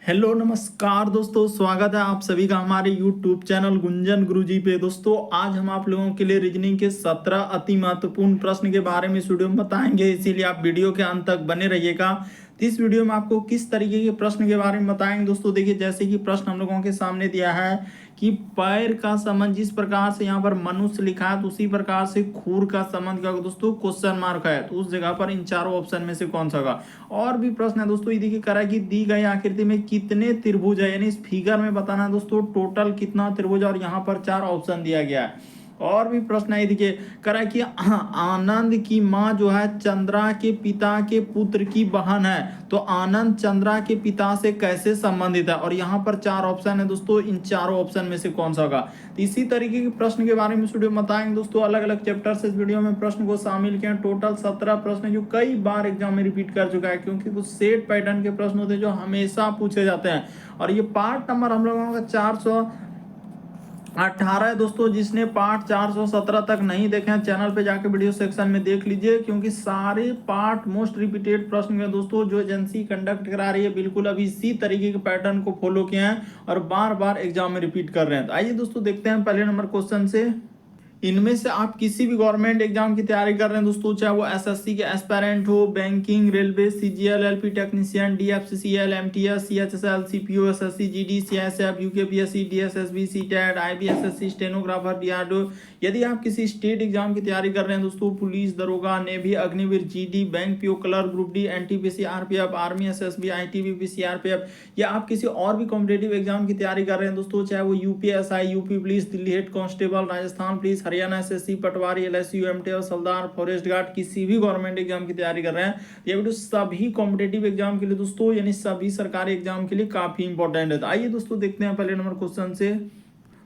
Hello नमस्कार दोस्तों, स्वागत है आप सभी का हमारे यूट्यूब चैनल गुंजन गुरुजी पे। दोस्तों आज हम आप लोगों के लिए रीजनिंग के 17 अति महत्वपूर्ण प्रश्न के बारे में इस वीडियो में बताएंगे, इसीलिए आप वीडियो के अंत तक बने रहिएगा। तो इस वीडियो में आपको किस तरीके के प्रश्न के बारे में बताएंगे दोस्तों। देखिए, जैसे कि प्रश्न हम लोगों के सामने दिया है कि पैर का संबंध जिस प्रकार से यहाँ पर मनुष्य लिखा है तो उसी प्रकार से खूर का संबंध क्या होगा दोस्तों, क्वेश्चन मार्क है, तो उस जगह पर इन चारों ऑप्शन में से कौन सा होगा। और भी प्रश्न है दोस्तों, ये देखिए करा कि दी गई आकृति में कितने त्रिभुज है, यानी इस फिगर में बताना है दोस्तों टोटल कितना त्रिभुज है, और यहाँ पर 4 ऑप्शन दिया गया है। और भी प्रश्न है, देखिए करा कि आनंद की माँ जो है चंद्रा के पिता के पुत्र की बहन है, तो आनंद चंद्रा के पिता से कैसे संबंधित है, और यहाँ पर 4 ऑप्शन है दोस्तों, इन चारों ऑप्शन में से कौन सा होगा। तो इसी तरीके के प्रश्न के बारे में इस वीडियो में बताएंगे दोस्तों। अलग अलग चैप्टर से इस वीडियो में प्रश्न को शामिल किया, टोटल 17 प्रश्न जो कई बार एग्जाम में रिपीट कर चुका है, क्योंकि कुछ सेट पैटर्न के प्रश्न होते हैं जो हमेशा पूछे जाते हैं। और ये पार्ट नंबर हम लोगों का 418 है दोस्तों। जिसने पार्ट 417 तक नहीं देखे हैं चैनल पे जाके वीडियो सेक्शन में देख लीजिए, क्योंकि सारे पार्ट मोस्ट रिपीटेड प्रश्न में दोस्तों जो एजेंसी कंडक्ट करा रही है बिल्कुल अभी इसी तरीके के पैटर्न को फॉलो किए हैं और बार बार एग्जाम में रिपीट कर रहे हैं। तो आइए दोस्तों देखते हैं पहले नंबर क्वेश्चन से। इनमें से आप किसी भी गवर्नमेंट एग्जाम की तैयारी कर रहे हैं दोस्तों, चाहे वो एसएससी के एस्पायरेंट हो, banking, railway, CGL, LP technician, DFCCL, MTS, CHSL, CPO, SSC, GD, CSF, UKPSC, DSSB, CTET, IBSSC, stenographer, DRDO. यदि आप किसी स्टेट एग्जाम की तैयारी कर रहे हैं दोस्तों, पुलिस, दरोगा, navy, Agniveer, GD, bank PO, clerk, group D, NTPC, RPF, army, SSB, ITBP, CRPF, या आप किसी और भी कॉम्पिटेटिव एग्जाम की तैयारी कर रहे हैं दोस्तों, चाहे वो UPSI, UP police, Delhi head constable, Rajasthan police, Haryana SSC, patwari, LSU, MTL, सल्दार, फॉरेस्ट गार्ड, किसी भी गवर्नमेंट एग्जाम की तैयारी कर रहे हैं, ये वीडियो सभी कॉम्पिटेटिव एग्जाम के लिए दोस्तों, यानी सभी सरकारी एग्जाम के लिए काफी इंपॉर्टेंट है। तो आइए दोस्तों देखते हैं पहले नंबर क्वेश्चन से।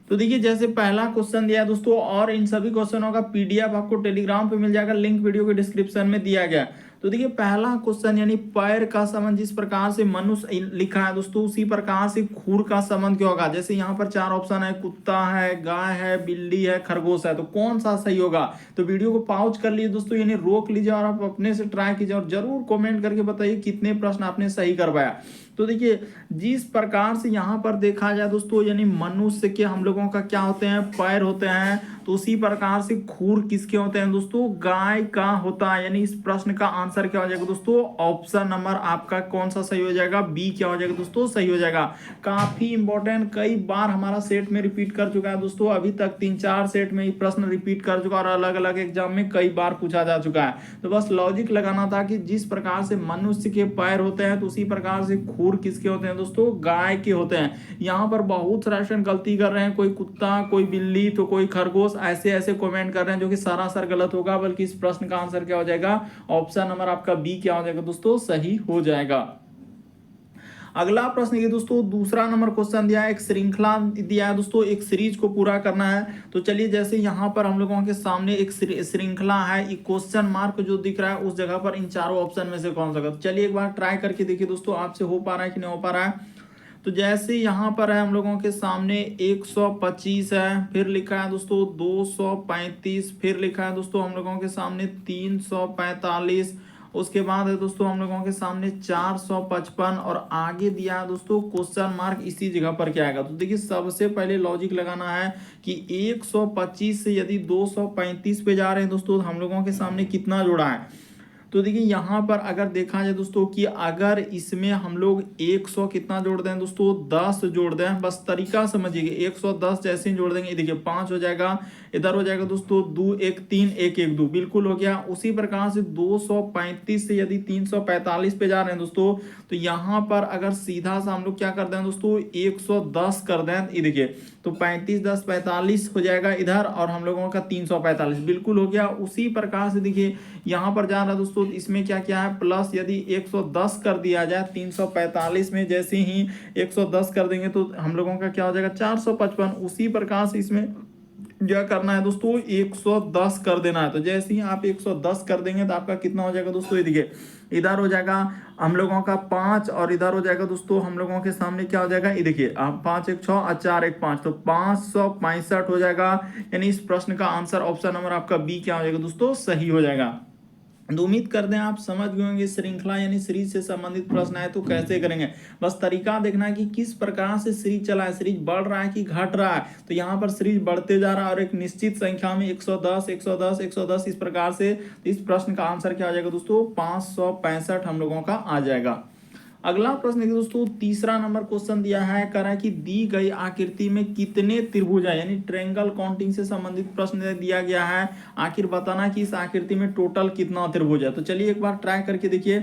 तो देखिए जैसे पहला क्वेश्चन दिया है दोस्तों, और इन सभी क्वेश्चनों का पीडीएफ आपको टेलीग्राम पे मिल जाएगा, लिंक वीडियो के डिस्क्रिप्शन में दिया गया है। तो देखिए पहला क्वेश्चन, यानी पैर का संबंध जिस प्रकार से मनुष्य लिखा है दोस्तों उसी प्रकार से खूर का संबंध क्या होगा। जैसे यहाँ पर 4 ऑप्शन है, कुत्ता है, गाय है, बिल्ली है, खरगोश है, तो कौन सा सही होगा। तो वीडियो को पॉज कर लीजिए दोस्तों, यानी रोक लीजिए और आप अपने से ट्राई कीजिए और जरूर कमेंट करके बताइए कितने प्रश्न आपने सही करवाया। तो देखिए जिस प्रकार से यहाँ पर देखा जाए दोस्तों, यानी मनुष्य के हम लोगों का क्या होते हैं, पैर होते हैं, तो उसी प्रकार से खूर किसके होते हैं दोस्तों, गाय का होता है। यानी इस प्रश्न का आंसर क्या हो जाएगा दोस्तों, ऑप्शन नंबर आपका कौन सा सही हो जाएगा, बी क्या हो जाएगा दोस्तों, सही हो जाएगा। काफी इंपॉर्टेंट, कई बार हमारा सेट में रिपीट कर चुका है दोस्तों, अभी तक 3-4 सेट में ये प्रश्न रिपीट कर चुका और अलग अलग एग्जाम में कई बार पूछा जा चुका है। तो बस लॉजिक लगाना था कि जिस प्रकार से मनुष्य के पैर होते हैं तो उसी प्रकार से खूर किसके होते हैं दोस्तों, गाय के होते हैं। यहाँ पर बहुत सारे स्टूडेंट गलती कर रहे हैं, कोई कुत्ता, कोई बिल्ली, तो कोई खरगोश, ऐसे ऐसे कमेंट कर रहे हैं जो कि सरासर गलत होगा। बल्कि इस प्रश्न का आंसर क्या हो जाएगा, ऑप्शन नंबर आपका बी क्या हो जाएगा दोस्तों, सही हो जाएगा। अगला प्रश्न ये दोस्तों, दूसरा नंबर क्वेश्चन दिया है, एक श्रृंखला दिया है दोस्तों, एक सीरीज को पूरा करना है। तो चलिए जैसे यहाँ पर हम लोगों के सामने एक श्रृंखला है, एक क्वेश्चन मार्क जो दिख रहा है उस जगह पर इन चारों ऑप्शन में से कौन सा। तो चलिए एक बार ट्राई करके देखिए दोस्तों, आपसे हो पा रहा है कि नहीं हो पा रहा है। तो जैसे यहाँ पर है हम लोगों के सामने 125 है, फिर लिखा है दोस्तों 235, फिर लिखा है दोस्तों हम लोगों के सामने 345, उसके बाद है दोस्तों हम लोगों के सामने 455, और आगे दिया है दोस्तों क्वेश्चन मार्क इसी जगह पर क्या आएगा। तो देखिए सबसे पहले लॉजिक लगाना है कि 125 से यदि 235 पे जा रहे हैं दोस्तों, हम लोगों के सामने कितना जोड़ा है। तो देखिए यहाँ पर अगर देखा जाए दोस्तों कि अगर इसमें हम लोग 100 कितना जोड़ दें दोस्तों, 10 जोड़ दें, बस तरीका समझिए, 110 जैसे ही जोड़ देंगे देखिए 5 हो जाएगा, इधर हो जाएगा दोस्तों 2 1 3 1 1 2, बिल्कुल हो गया। उसी प्रकार से 235 से यदि 345 पे जा रहे हैं दोस्तों, तो यहाँ पर अगर सीधा सा हम लोग क्या कर दें दोस्तों, 110 कर दें, ये देखिए तो 35 10 45 हो जाएगा इधर, और हम लोगों का 345 बिल्कुल हो गया। उसी प्रकार से देखिए यहाँ पर जा रहा है दोस्तों, इसमें क्या क्या है प्लस, यदि 110 कर दिया जाए 345 में, जैसे ही 110 कर देंगे तो हम लोगों का क्या हो जाएगा 455। उसी प्रकार से इसमें क्या करना है दोस्तों, 110 कर देना है। तो जैसे ही आप 110 कर देंगे तो आपका कितना हो जाएगा दोस्तों, ये देखिए इधर हो जाएगा हम लोगों का 5, और इधर हो जाएगा दोस्तों हम लोगों के सामने क्या हो जाएगा, ये देखिए 5 1 6 और 4 1 5, तो 565 हो जाएगा। यानी इस प्रश्न का आंसर ऑप्शन नंबर आपका बी क्या हो जाएगा दोस्तों, सही हो जाएगा। तो उम्मीद करते हैं आप समझ गए होंगे श्रृंखला यानी सीरीज से संबंधित प्रश्न आए तो कैसे करेंगे। बस तरीका देखना है कि किस प्रकार से सीरीज चला है, सीरीज बढ़ रहा है कि घट रहा है। तो यहाँ पर सीरीज बढ़ते जा रहा है और एक निश्चित संख्या में 110 110 110 इस प्रकार से। तो इस प्रश्न का आंसर क्या आ जाएगा दोस्तों, 565 हम लोगों का आ जाएगा। अगला प्रश्न देखिए दोस्तों, तीसरा नंबर क्वेश्चन दिया है, कह रहा है कि दी गई आकृति में कितने त्रिभुज है, यानी ट्रायंगल काउंटिंग से संबंधित प्रश्न दिया गया है। आखिर बताना कि इस आकृति में टोटल कितना त्रिभुज है। तो चलिए एक बार ट्राई करके देखिए।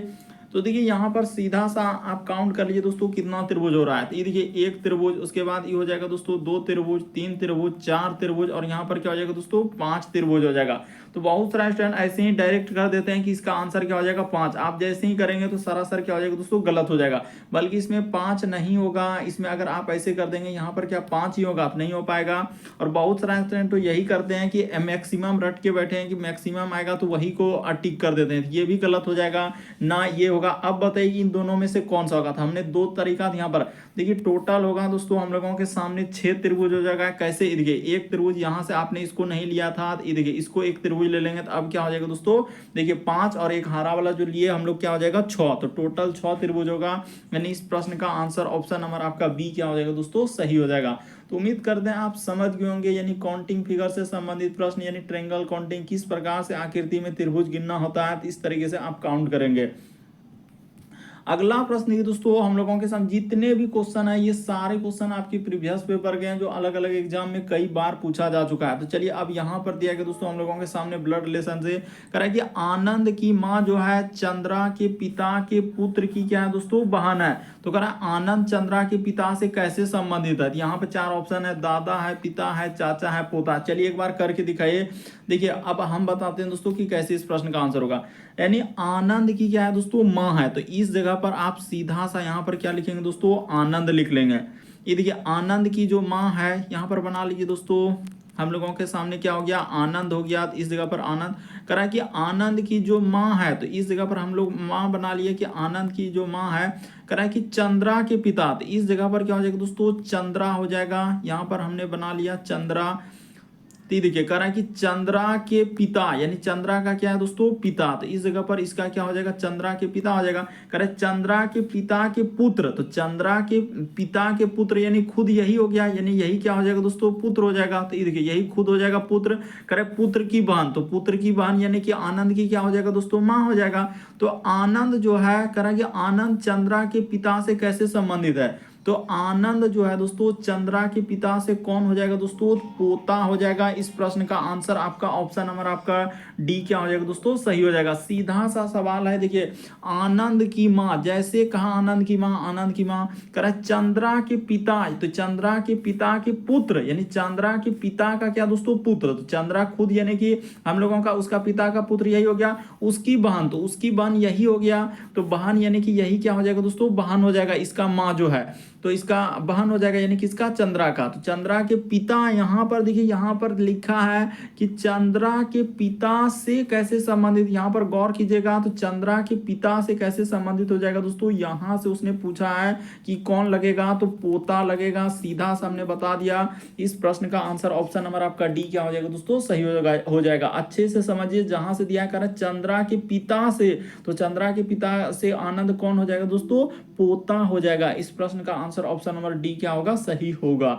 तो देखिए यहाँ पर सीधा सा आप काउंट कर लीजिए दोस्तों कितना त्रिभुज हो रहा है। तो ये देखिए एक त्रिभुज, उसके बाद ये हो जाएगा दोस्तों 2 त्रिभुज, 3 त्रिभुज, 4 त्रिभुज और यहाँ पर क्या हो जाएगा दोस्तों 5 त्रिभुज हो जाएगा। तो बहुत सारे स्टूडेंट ऐसे ही डायरेक्ट कर देते हैं कि इसका आंसर क्या हो जाएगा 5। आप जैसे ही करेंगे तो सरासर क्या हो जाएगा दोस्तों गलत हो जाएगा, बल्कि इसमें 5 नहीं होगा। इसमें अगर आप ऐसे कर देंगे यहाँ पर क्या 5 ही होगा, नहीं हो पाएगा। और बहुत सारे स्टूडेंट तो यही करते हैं कि मैक्सिमम रट के बैठे हैं कि मैक्सिमम आएगा तो वही को टिक कर देते हैं, ये भी गलत हो जाएगा ना, ये होगा। अब बताइए इन दोनों में से कौन सा होगा। तो हमने दो तरीका यहाँ पर देखिए, टोटल होगा दोस्तों हम लोगों के सामने 6 त्रिभुज हो जाएगा। कैसे, देखिए एक त्रिभुज यहाँ से आपने इसको नहीं लिया था, ये देखिए इसको एक त्रिभुज ले लेंगे तो अब क्या हो जाएगा दोस्तों, देखिए 5 और एक हरा वाला जो लिए हम लोग क्या हो जाएगा 6। तो टोटल 6 त्रिभुज होगा, यानी इस प्रश्न का आंसर ऑप्शन नंबर आपका बी क्या हो जाएगा दोस्तों, सही हो जाएगा। तो उम्मीद करते हैं आप समझ गए होंगे, यानी काउंटिंग फिगर से संबंधित प्रश्न, यानी ट्रायंगल काउंटिंग किस प्रकार से आकृति में त्रिभुज गिनना होता है, इस तरीके से आप काउंट करेंगे। अगला प्रश्न ये दोस्तों, हम लोगों के सामने जितने भी क्वेश्चन है ये सारे क्वेश्चन आपके प्रीवियस पेपर के हैं, जो अलग अलग एग्जाम में कई बार पूछा जा चुका है। तो चलिए अब यहाँ पर दिया गया दोस्तों हम लोगों के सामने ब्लड रिलेशन से करा कि आनंद की माँ जो है चंद्रा के पिता के पुत्र की क्या है दोस्तों, बहन है। तो कह रहा है आनंद चंद्रा के पिता से कैसे संबंधित है। यहाँ पे 4 ऑप्शन है, दादा है, पिता है, चाचा है, पोता। चलिए एक बार करके दिखाइए। देखिए अब हम बताते हैं दोस्तों कि कैसे इस प्रश्न का आंसर होगा। यानी आनंद की क्या है दोस्तों, माँ है। तो इस जगह पर आप सीधा सा यहाँ पर क्या लिखेंगे दोस्तों, आनंद लिख लेंगे। ये देखिए आनंद की जो माँ है यहाँ पर बना लीजिए दोस्तों, हम लोगों के सामने क्या हो गया, आनंद हो गया। इस जगह पर आनंद करा कि आनंद की जो माँ है, तो इस जगह पर हम लोग माँ बना लिए कि आनंद की जो माँ है, करा कि चंद्रा के पिता। तो इस जगह पर क्या हो जाएगा दोस्तों, चंद्रा हो जाएगा। यहाँ पर हमने बना लिया चंद्रा। तो देखिए कह रहा है कि चंद्रा के पिता, यानी चंद्रा का क्या है दोस्तों, पिता। तो इस जगह पर इसका क्या हो जाएगा, चंद्रा के पिता हो जाएगा। कह रहे चंद्रा के पिता के पुत्र, तो चंद्रा के पिता के पुत्र यानी खुद यही हो गया, यानी यही क्या हो जाएगा दोस्तों, पुत्र हो जाएगा। तो देखिए यही खुद हो जाएगा पुत्र। कह रहे पुत्र की बहन, तो पुत्र की बहन यानी कि आनंद की क्या हो जाएगा दोस्तों, माँ हो जाएगा। तो आनंद जो है, कह रहा है कि आनंद चंद्रा के पिता से कैसे संबंधित है। तो आनंद जो है दोस्तों चंद्रा के पिता से कौन हो जाएगा दोस्तों, पोता हो जाएगा। इस प्रश्न का आंसर आपका ऑप्शन नंबर आपका डी क्या हो जाएगा दोस्तों, सही हो जाएगा। सीधा सा सवाल है, देखिए आनंद की माँ, जैसे कहा आनंद की माँ, आनंद की माँ कह चंद्रा के पिता, तो चंद्रा के पिता के पुत्र, यानी चंद्रा के पिता का क्या दोस्तों, पुत्र। तो चंद्रा खुद यानी कि हम लोगों का उसका पिता का पुत्र यही हो गया। उसकी बहन, तो उसकी बहन यही हो गया। तो बहन यानी कि यही क्या हो जाएगा दोस्तों, बहन हो जाएगा। इसका माँ जो है तो इसका बहन हो जाएगा, यानी किसका, चंद्रा का। तो चंद्रा के पिता, यहाँ पर देखिए यहाँ पर लिखा है कि चंद्रा के पिता से कैसे संबंधित, यहाँ पर गौर कीजिएगा। तो चंद्रा के पिता से कैसे संबंधित हो जाएगा दोस्तों, यहाँ से उसने पूछा है कि कौन लगेगा, तो पोता लगेगा। सीधा सा हमने बता दिया। इस प्रश्न का आंसर ऑप्शन नंबर आपका डी क्या हो जाएगा दोस्तों, सही हो जाएगा। अच्छे से समझिए, जहां से दिया कर चंद्रा के पिता से, तो चंद्रा के पिता से आनंद कौन हो जाएगा दोस्तों, पोता हो जाएगा। इस प्रश्न का आंसर ऑप्शन नंबर डी क्या होगा, सही होगा।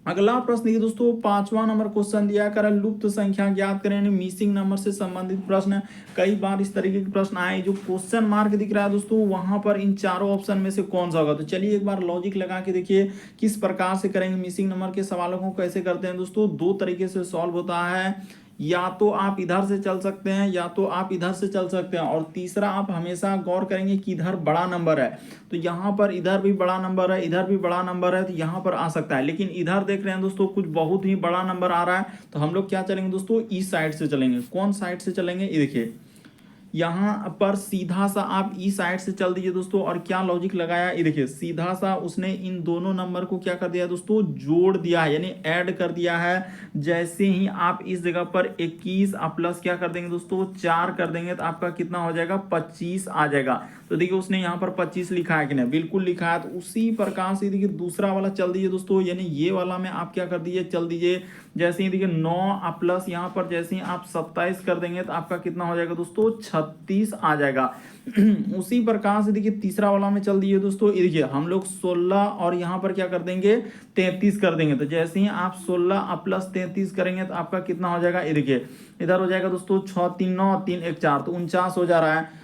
अगला प्रश्न देखिए दोस्तों, 5वां नंबर क्वेश्चन दिया कर लुप्त संख्या ज्ञात करें, मिसिंग नंबर से संबंधित प्रश्न। कई बार इस तरीके के प्रश्न आए। जो क्वेश्चन मार्क दिख रहा है दोस्तों, वहां पर इन चारों ऑप्शन में से कौन सा होगा। तो चलिए एक बार लॉजिक लगा के देखिए किस प्रकार से करेंगे। मिसिंग नंबर के सवालों को कैसे करते हैं दोस्तों, 2 तरीके से सॉल्व होता है। या तो आप इधर से चल सकते हैं, या तो आप इधर से चल सकते हैं, और तीसरा आप हमेशा गौर करेंगे कि इधर बड़ा नंबर है, तो यहाँ पर इधर भी बड़ा नंबर है, इधर भी बड़ा नंबर है, तो यहाँ पर आ सकता है। लेकिन इधर देख रहे हैं दोस्तों कुछ बहुत ही बड़ा नंबर आ रहा है, तो हम लोग क्या चलेंगे दोस्तों, इस साइड से चलेंगे। कौन साइड से चलेंगे, ये देखिए यहाँ पर सीधा सा आप ई साइड से चल दीजिए दोस्तों। और क्या लॉजिक लगाया, ये देखिए सीधा सा उसने इन दोनों नंबर को क्या कर दिया दोस्तों, जोड़ दिया है, यानी ऐड कर दिया है। जैसे ही आप इस जगह पर 21 प्लस क्या कर देंगे दोस्तों, 4 कर देंगे, तो आपका कितना हो जाएगा, 25 आ जाएगा। तो देखिए उसने यहाँ पर 25 लिखा है कि नहीं, बिल्कुल लिखा है। तो उसी प्रकार से देखिए दूसरा वाला चल दीजिए दोस्तों, यानी ये वाला में आप क्या कर दीजिए, चल दीजिए। जैसे ही देखिए 9 प्लस यहाँ पर जैसे ही आप 27 कर देंगे तो आपका कितना हो जाएगा दोस्तों 36 आ जाएगा। उसी प्रकार से देखिए तीसरा वाला में चल दिए दोस्तों, ये देखिए हम लोग 16 और यहाँ पर क्या कर देंगे 33 कर देंगे। तो जैसे ही आप 16 प्लस 33 करेंगे तो आपका कितना हो जाएगा, ये देखिए इधर हो जाएगा दोस्तों 6 3 9 3 1 4, तो 49 हो जा रहा है।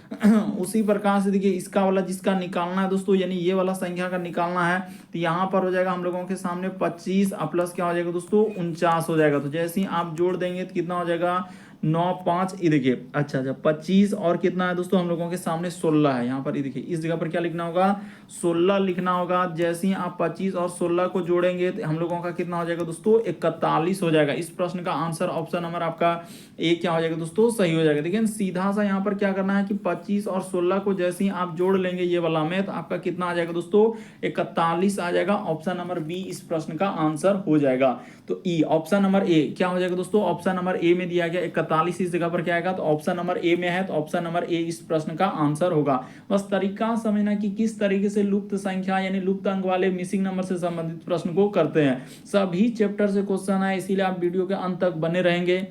उसी प्रकार से देखिए इसका वाला जिसका निकालना है दोस्तों, यानी ये वाला संख्या का निकालना है, तो यहाँ पर हो जाएगा हम लोगों के सामने 25 प्लस क्या हो जाएगा दोस्तों 49 हो जाएगा। तो जैसे ही आप जोड़ देंगे तो कितना हो जाएगा 9 5, ये देखिए अच्छा 25 और कितना है दोस्तों हम लोगों के सामने 16 है। यहाँ पर ये देखिए इस जगह पर क्या लिखना होगा 16 लिखना होगा। जैसे ही आप 25 और 16 को जोड़ेंगे तो हम लोगों का कितना हो जाएगा दोस्तों 41 हो जाएगा। इस प्रश्न का आंसर ऑप्शन नंबर आपका ए क्या हो जाएगा दोस्तों सही हो जाएगा। देखिए सीधा सा यहाँ पर क्या करना है कि 25 और 16 को जैसे ही आप जोड़ लेंगे ये वाला में, तो आपका कितना आ जाएगा दोस्तों 41 आ जाएगा। ऑप्शन नंबर बी इस प्रश्न का आंसर हो जाएगा। तो ई ऑप्शन नंबर ए क्या हो जाएगा दोस्तों, ऑप्शन नंबर ए में दिया गया 41 इस जगह पर क्या आएगा, तो ऑप्शन नंबर ए में है, तो ऑप्शन नंबर ए इस प्रश्न का आंसर होगा। बस तरीका समझना कि किस तरीके से लुप्त संख्या यानी लुप्त अंक वाले मिसिंग नंबर से संबंधित प्रश्न को करते हैं। सभी चैप्टर से क्वेश्चन है, इसीलिए आप वीडियो के अंत तक बने रहेंगे।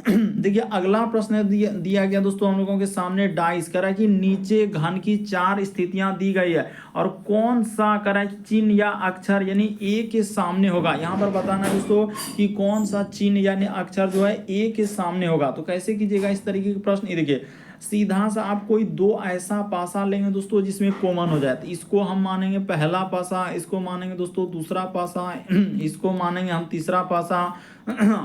देखिए अगला प्रश्न दिया गया दोस्तों हम लोगों के सामने डाइस करा कि नीचे घन की 4 स्थितियां दी गई है और कौन सा करा कि चिन्ह या अक्षर यानी ए के सामने होगा। यहाँ पर बताना है दोस्तों कि कौन सा चिन्ह यानी अक्षर जो है ए के सामने होगा। तो कैसे कीजिएगा इस तरीके के प्रश्न, ये देखिए सीधा सा आप कोई दो ऐसा पासा लेंगे दोस्तों जिसमें कॉमन हो जाए, तो इसको हम मानेंगे पहला पासा, इसको मानेंगे दोस्तों दूसरा पासा, इसको मानेंगे हम तीसरा पासा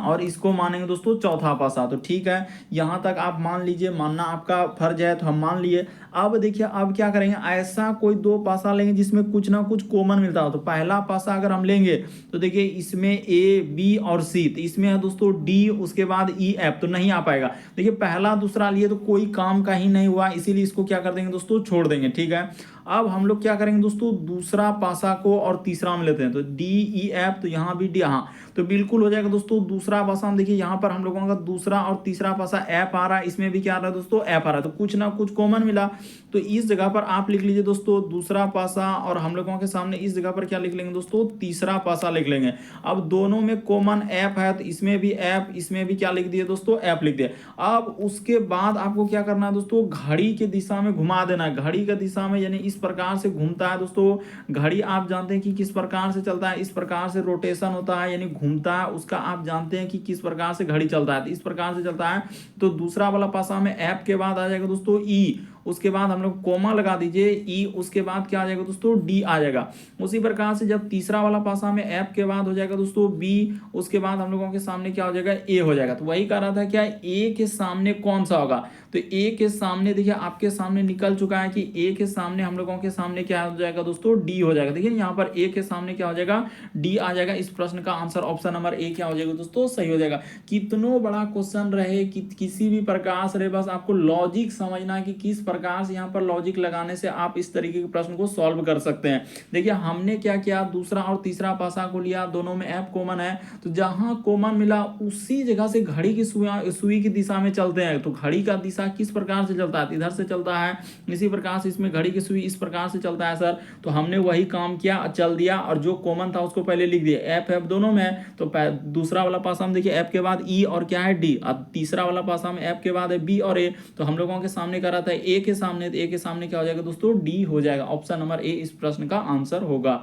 और इसको मानेंगे दोस्तों चौथा पासा। तो ठीक है यहाँ तक आप मान लीजिए, मानना आपका फर्ज है तो हम मान लिए। अब देखिए अब क्या करेंगे, ऐसा कोई दो पासा लेंगे जिसमें कुछ ना कुछ कॉमन मिलता हो। तो पहला पासा अगर हम लेंगे तो देखिए इसमें ए बी और सी, तो इसमें है दोस्तों डी, उसके बाद ई एफ, तो नहीं आ पाएगा। देखिए पहला दूसरा लिए तो कोई काम का ही नहीं हुआ, इसीलिए इसको क्या कर देंगे दोस्तों छोड़ देंगे। ठीक है अब हम लोग क्या करेंगे दोस्तों दूसरा पासा को और तीसरा में लेते हैं, तो डी ई एफ, तो यहाँ भी डी, हाँ तो बिल्कुल हो जाएगा दोस्तों दूसरा पासा। हम देखिए यहाँ पर हम लोगों का दूसरा और तीसरा पासा एफ आ रहा है, इसमें भी क्या आ रहा है दोस्तों एफ आ रहा है, तो कुछ ना कुछ कॉमन मिला। तो इस जगह पर आप लिख लीजिए दोस्तों दूसरा पासा और हम लोगों के सामने इस जगह पर क्या लिख लेंगे दोस्तों तीसरा पासा लिख लेंगे। अब दोनों में कॉमन एफ है तो इसमें भी एफ, इसमें भी क्या लिख दिए दोस्तों एफ लिख दिए। अब उसके बाद आपको क्या करना है दोस्तों घड़ी के दिशा में घुमा देना है। घड़ी के दिशा में यानी इस प्रकार से घूमता है दोस्तों घड़ी, आप जानते हैं कि किस प्रकार से चलता है, इस प्रकार से रोटेशन होता है यानी घूमता है, उसका आप जानते हैं कि किस प्रकार से घड़ी चलता है, तो इस प्रकार से चलता है। तो दूसरा वाला पासा में एफ के बाद आ जाएगा दोस्तों ई, उसके बाद हम लोग कोमा लगा दीजिए ई, उसके बाद क्या आ जाएगा दोस्तों डी आ जाएगा। उसी प्रकार से जब तीसरा वाला पासा में एफ के बाद हो जाएगा दोस्तों बी, उसके बाद हम लोगों के सामने क्या हो जाएगा ए हो जाएगा। तो वही कह रहा था क्या ए के सामने कौन सा होगा, तो ए के सामने देखिए आपके सामने निकल चुका है कि ए के सामने हम लोगों के सामने क्या हो जाएगा दोस्तों डी हो जाएगा। देखिए यहाँ पर ए के सामने क्या हो जाएगा डी आ जाएगा। इस प्रश्न का आंसर ऑप्शन नंबर ए क्या हो जाएगा दोस्तों सही हो जाएगा। कितनो बड़ा क्वेश्चन रहे कि किसी भी प्रकार से रहे, बस आपको लॉजिक समझना है कि किस प्रकार से यहाँ पर लॉजिक लगाने से आप इस तरीके के प्रश्न को सॉल्व कर सकते हैं। देखिए हमने क्या किया दूसरा और तीसरा पासा को लिया, दोनों में एफ कॉमन है, तो जहां कॉमन मिला उसी जगह से घड़ी की सुई की दिशा में चलते हैं। तो घड़ी का दिशा किस प्रकार से चलता है, इधर से चलता है, इसी प्रकार से इसमें घड़ी की सुई इस प्रकार से चलता है सर। तो हमने वही काम किया, चल दिया और जो कॉमन था उसको पहले लिख दिया, एफ एफ दोनों में है। तो दूसरा वाला पासा में देखिए एफ के बाद ई और क्या है डी, और तीसरा वाला पासा में एफ के बाद है बी और ए। तो हम लोगों के सामने कर रहा था ए के सामने, तो ए के सामने क्या हो जाएगा दोस्तों डी हो जाएगा। ऑप्शन नंबर ए इस प्रश्न का आंसर होगा।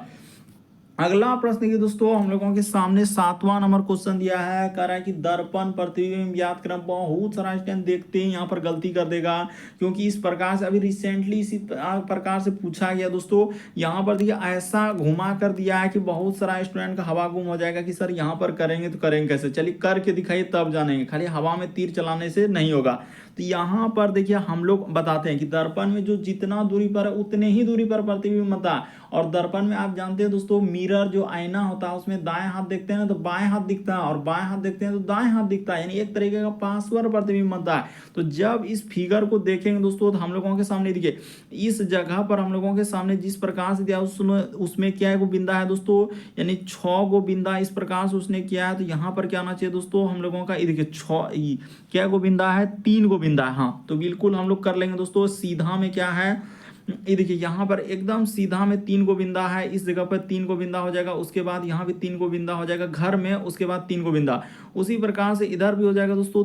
अगला प्रश्न देखिए दोस्तों हम लोगों के सामने 7वां नंबर क्वेश्चन दिया है, कह रहा है कि दर्पण प्रतिबिंब याद करना। बहुत सारा स्टूडेंट देखते हैं यहाँ पर गलती कर देगा, क्योंकि इस प्रकार से अभी रिसेंटली इसी प्रकार से पूछा गया दोस्तों। यहाँ पर देखिए ऐसा घुमा कर दिया है कि बहुत सारा स्टूडेंट का हवा गुम हो जाएगा कि सर यहाँ पर करेंगे तो करेंगे कैसे, चलिए करके दिखाइए तब जानेंगे, खाली हवा में तीर चलाने से नहीं होगा। तो यहाँ पर देखिए हम लोग बताते हैं कि दर्पण में जो जितना दूरी पर है उतने ही दूरी पर प्रतिबिंब बनता है। और दर्पण में आप जानते हैं दोस्तों मिरर जो आईना होता है उसमें दाएं हाथ देखते हैं ना तो बाएं हाथ दिखता है, और बाएं हाथ देखते हैं तो दाएं हाथ दिखता है, यानी एक तरीके का पार्श्व प्रतिबिंब बनता है। तो जब इस फिगर को देखेंगे दोस्तों तो हम लोगों के सामने देखिए इस जगह पर हम लोगों के सामने जिस प्रकार से दिया उसमें क्या है वो बिंदा है दोस्तों, यानी 6 गो बिंदा इस प्रकार से उसने किया है। तो यहाँ पर क्या आना चाहिए दोस्तों हम लोगों का, ये देखिए 6 क्या गो बिंदा है 3 गो बिंदा है। हाँ तो बिल्कुल हम लोग कर लेंगे दोस्तों। सीधा में क्या है ये देखिए यहाँ पर एकदम सीधा में 3 गोविंदा है, इस जगह पर 3 गोविंदा हो जाएगा, उसके बाद यहाँ भी 3 गोविंदा हो जाएगा घर में, उसके बाद 3 गोविंदा। उसी प्रकार से इधर भी हो जाएगा दोस्तों,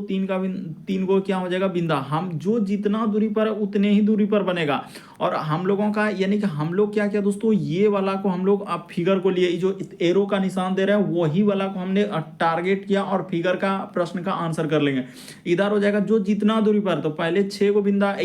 3 गो क्या हो जाएगा बिंदा। हम जो जितना दूरी पर है उतने ही दूरी पर बनेगा। और हम लोगों का यानी कि हम लोग क्या किया दोस्तों, ये वाला को हम लोग अब फिगर को लिए, जो एरो का निशान दे रहे हैं वही वाला को हमने टारगेट किया और फिगर का प्रश्न का आंसर कर लेंगे। इधर हो जाएगा जो जितना दूरी पर, तो पहले 6 गो बिंदा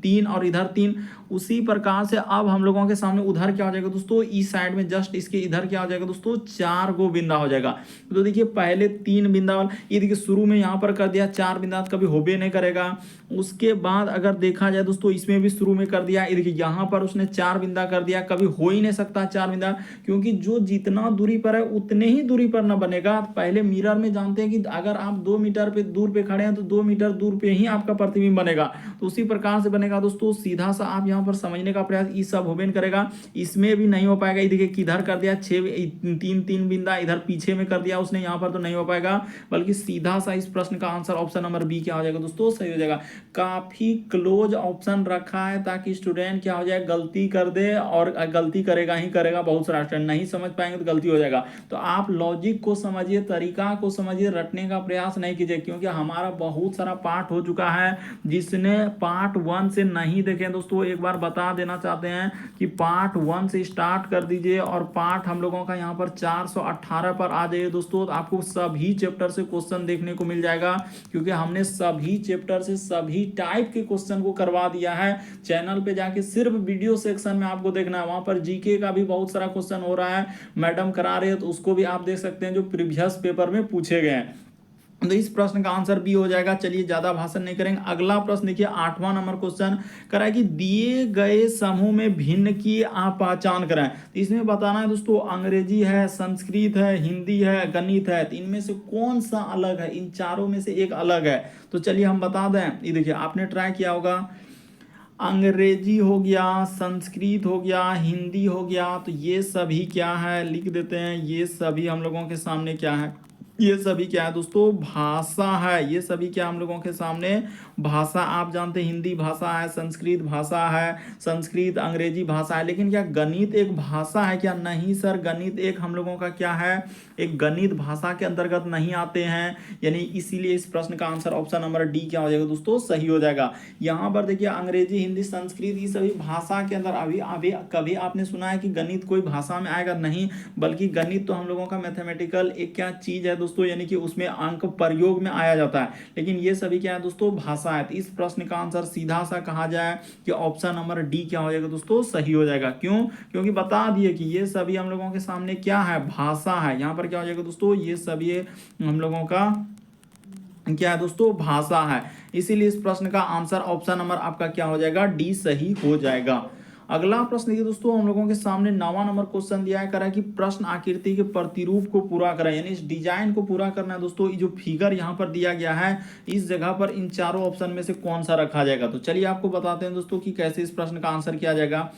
3 और इधर 3। उसी प्रकार से अब हम लोगों के सामने उधर क्या हो जाएगा दोस्तों, इस साइड में जस्ट इसके इधर क्या हो जाएगा दोस्तों, 4 गो बिंदा हो जाएगा। तो देखिए पहले 3 बिंदा वाला, ये देखिए शुरू में यहाँ पर कर दिया 4 बिंदा, कभी होबे नहीं करेगा। उसके बाद अगर देखा जाए दोस्तों, इसमें भी शुरू में कर दिया, ये देखिए यहाँ पर उसने 4 बिंदा कर दिया, कभी हो ही नहीं सकता 4 बिंदा, क्योंकि जो जितना दूरी पर है उतने ही दूरी पर ना बनेगा। पहले मिरर में जानते हैं कि अगर आप 2 मीटर पे दूर पे खड़े हैं तो 2 मीटर दूर पे ही आपका प्रतिबिंब बनेगा, तो उसी प्रकार से बनेगा दोस्तों। सीधा सा आप यहाँ पर समझने का प्रयास, ये सब होबे करेगा, इसमें भी नहीं हो पाएगा। ये देखिए किधर कर दिया 3 बिंदा, इधर पीछे में कर दिया उसने, यहाँ पर तो नहीं हो पाएगा, बल्कि सीधा सा इस प्रश्न का आंसर ऑप्शन नंबर बी क्या हो जाएगा दोस्तों, सही हो जाएगा। काफी क्लोज ऑप्शन रखा है ताकि स्टूडेंट क्या हो जाए, गलती कर दे, और गलती करेगा ही करेगा। बहुत सारा स्टूडेंट नहीं समझ पाएंगे तो गलती हो जाएगा। तो आप लॉजिक को समझिए, तरीका को समझिए, रटने का प्रयास नहीं कीजिए, क्योंकि हमारा बहुत सारा पार्ट हो चुका है। जिसने पार्ट 1 से नहीं देखे दोस्तों, एक बार बता देना चाहते हैं कि पार्ट 1 से स्टार्ट कर दीजिए, और पार्ट हम लोगों का यहाँ पर 418 पर आ जाइए दोस्तों। तो आपको सभी चैप्टर से क्वेश्चन देखने को मिल जाएगा, क्योंकि हमने सभी चैप्टर से सभी टाइप के क्वेश्चन को करवा दिया है। चैनल पे जाके सिर्फ वीडियो सेक्शन में आपको देखना है, वहां पर जीके का भी बहुत सारा क्वेश्चन हो रहा है, मैडम करा रहे हैं, तो उसको भी आप देख सकते हैं जो प्रीवियस पेपर में पूछे गए हैं। तो इस प्रश्न का आंसर बी हो जाएगा। चलिए ज्यादा भाषण नहीं करेंगे, अगला प्रश्न देखिए 8वां नंबर क्वेश्चन करा है कि दिए गए समूह में भिन्न की आप पहचान कराएं। तो इसमें बताना है दोस्तों, अंग्रेजी है, संस्कृत है, हिंदी है, गणित है, तो इनमें से कौन सा अलग है, इन चारों में से एक अलग है। तो चलिए हम बता दें, ये देखिए आपने ट्राई किया होगा, अंग्रेजी हो गया, संस्कृत हो गया, हिंदी हो गया, तो ये सभी क्या है, लिख देते हैं, ये सभी हम लोगों के सामने क्या है, ये सभी क्या है दोस्तों, भाषा है। ये सभी क्या हम लोगों के सामने भाषा। आप जानते हैं हिंदी भाषा है, संस्कृत भाषा है, संस्कृत अंग्रेजी भाषा है, लेकिन क्या गणित एक भाषा है क्या? नहीं सर, गणित एक हम लोगों का क्या है, एक गणित भाषा के अंतर्गत नहीं आते हैं, यानी इसीलिए इस प्रश्न का आंसर ऑप्शन नंबर डी क्या हो जाएगा दोस्तों, सही हो जाएगा। यहाँ पर देखिए अंग्रेजी, हिंदी, संस्कृत, ये सभी भाषा के अंदर। अभी कभी आपने सुना है कि गणित कोई भाषा में आएगा? नहीं, बल्कि गणित तो हम लोगों का मैथमेटिकल एक क्या चीज है दोस्तों, यानी कि उसमें अंक प्रयोग में आया जाता है, लेकिन ये सभी क्या है दोस्तों, भाषा है। तो इस प्रश्न का आंसर सीधा सा कहा जाए कि ऑप्शन नंबर डी क्या हो जाएगा दोस्तों, सही हो जाएगा। क्यों? क्योंकि बता दिए कि ये सभी हम लोगों के सामने क्या है, भाषा है। यहाँ पर क्या हो जाएगा दोस्तों, ये सभी हम लोगों का क्या है दोस्तों, भाषा है। इसीलिए इस प्रश्न का आंसर ऑप्शन नंबर आपका क्या हो जाएगा, डी सही हो जाएगा। अगला प्रश्न देखिए दोस्तों, हम लोगों के सामने 9वां नंबर क्वेश्चन दिया है, करा कि प्रश्न आकृति के प्रतिरूप को पूरा करें, यानी इस डिजाइन को पूरा करना है दोस्तों। ये जो फिगर यहाँ पर दिया गया है, इस जगह पर इन चारों ऑप्शन में से कौन सा रखा जाएगा। तो चलिए आपको बताते हैं दोस्तों कि कैसे इस प्रश्न का आंसर किया जाएगा।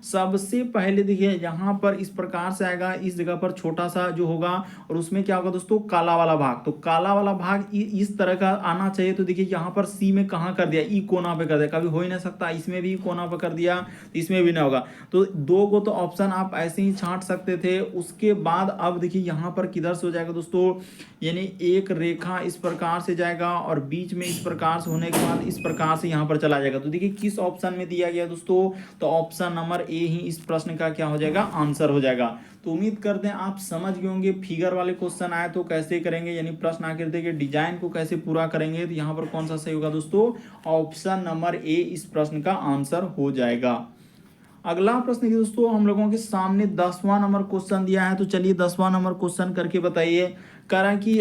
सबसे पहले देखिए यहाँ पर इस प्रकार से आएगा, इस जगह पर छोटा सा जो होगा, और उसमें क्या होगा दोस्तों, काला वाला भाग। तो काला वाला भाग इस तरह का आना चाहिए। तो देखिए यहाँ पर सी में कहाँ कर दिया, ई कोना पे कर दिया, कभी हो ही नहीं सकता। इसमें भी कोना पे कर दिया, इसमें भी नहीं होगा। तो दो को तो ऑप्शन आप ऐसे ही छांट सकते थे। उसके बाद अब देखिए यहाँ पर किधर से हो जाएगा दोस्तों, यानी एक रेखा इस प्रकार से जाएगा, और बीच में इस प्रकार से होने के बाद इस प्रकार से यहाँ पर चला जाएगा। तो देखिए किस ऑप्शन में दिया गया दोस्तों, तो ऑप्शन नंबर ए ही इस प्रश्न का क्या हो जाएगा, आंसर हो जाएगा। तो उम्मीद करते हैं आप समझ गए होंगे, फिगर वाले क्वेश्चन आए तो कैसे करेंगे, यानी प्रश्न आकृति के डिजाइन को कैसे पूरा करेंगे। तो यहाँ पर कौन सा सही होगा दोस्तों, ऑप्शन नंबर ए इस प्रश्न का आंसर हो जाएगा। अगला प्रश्न दोस्तों, हम लोगों के सामने 10वां नंबर क्वेश्चन दिया है। तो चलिए 10वां नंबर क्वेश्चन करके बताइए। करा कि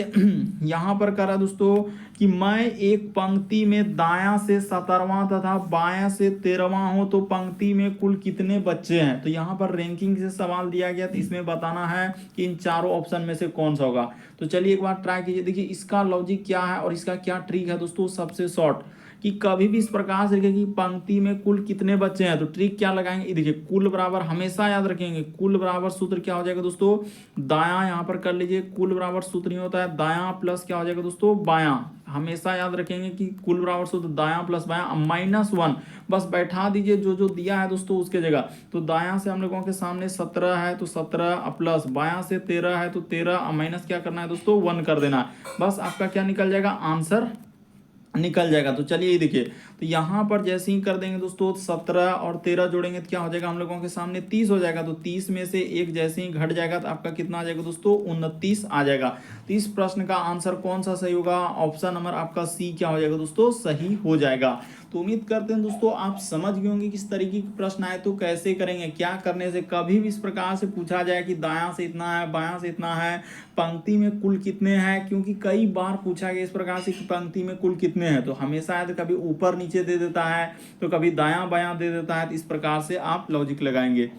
यहाँ पर करा दोस्तों कि मैं एक पंक्ति में दायां से 17वां तथा बायां से 13वां हूं, तो पंक्ति में कुल कितने बच्चे हैं। तो यहाँ पर रैंकिंग से सवाल दिया गया, तो इसमें बताना है कि इन चारों ऑप्शन में से कौन सा होगा। तो चलिए एक बार ट्राई कीजिए। देखिए इसका लॉजिक क्या है और इसका क्या ट्रिक है दोस्तों, सबसे शॉर्ट। कि कभी भी इस प्रकार से लिखे कि पंक्ति में कुल कितने बच्चे हैं, तो ट्रिक क्या लगाएंगे, देखिए कुल बराबर हमेशा याद रखेंगे, कुल बराबर सूत्र क्या हो जाएगा दोस्तों, दायां यहाँ पर कर लीजिए, कुल बराबर सूत्र नहीं होता है दायां प्लस क्या हो जाएगा दोस्तों बायां, हमेशा याद रखेंगे कि कुल बराबर सूत्र दायां प्लस बायां -1, बस बैठा दीजिए जो जो दिया है दोस्तों उसके जगह। तो दायां से हम लोगों के सामने 17 है तो 17 प्लस बायां से 13 है तो 13 माइनस क्या करना है दोस्तों 1 कर देना है, बस आपका क्या निकल जाएगा आंसर निकल जाएगा। तो चलिए ये देखिए, तो यहाँ पर जैसे ही कर देंगे दोस्तों 17 और 13 जोड़ेंगे तो क्या हो जाएगा हम लोगों के सामने 30 हो जाएगा, तो 30 में से एक जैसे ही घट जाएगा तो आपका कितना आ जाएगा दोस्तों 29 आ जाएगा। तो इस प्रश्न का आंसर कौन सा सही होगा, ऑप्शन नंबर आपका सी क्या हो जाएगा दोस्तों सही हो जाएगा। तो उम्मीद करते हैं दोस्तों आप समझ गए होंगे किस तरीके के प्रश्न आए तो कैसे करेंगे, क्या करने से कभी भी इस प्रकार से पूछा जाए कि दायां से इतना है बायां से इतना है, पंक्ति में कुल कितने हैं, क्योंकि कई बार पूछा गया इस प्रकार से कि पंक्ति में कुल कितने हैं, तो हमेशा है तो कभी ऊपर नीचे दे देता है तो कभी दायां बायां दे देता है, तो इस प्रकार से आप लॉजिक लगाएंगे।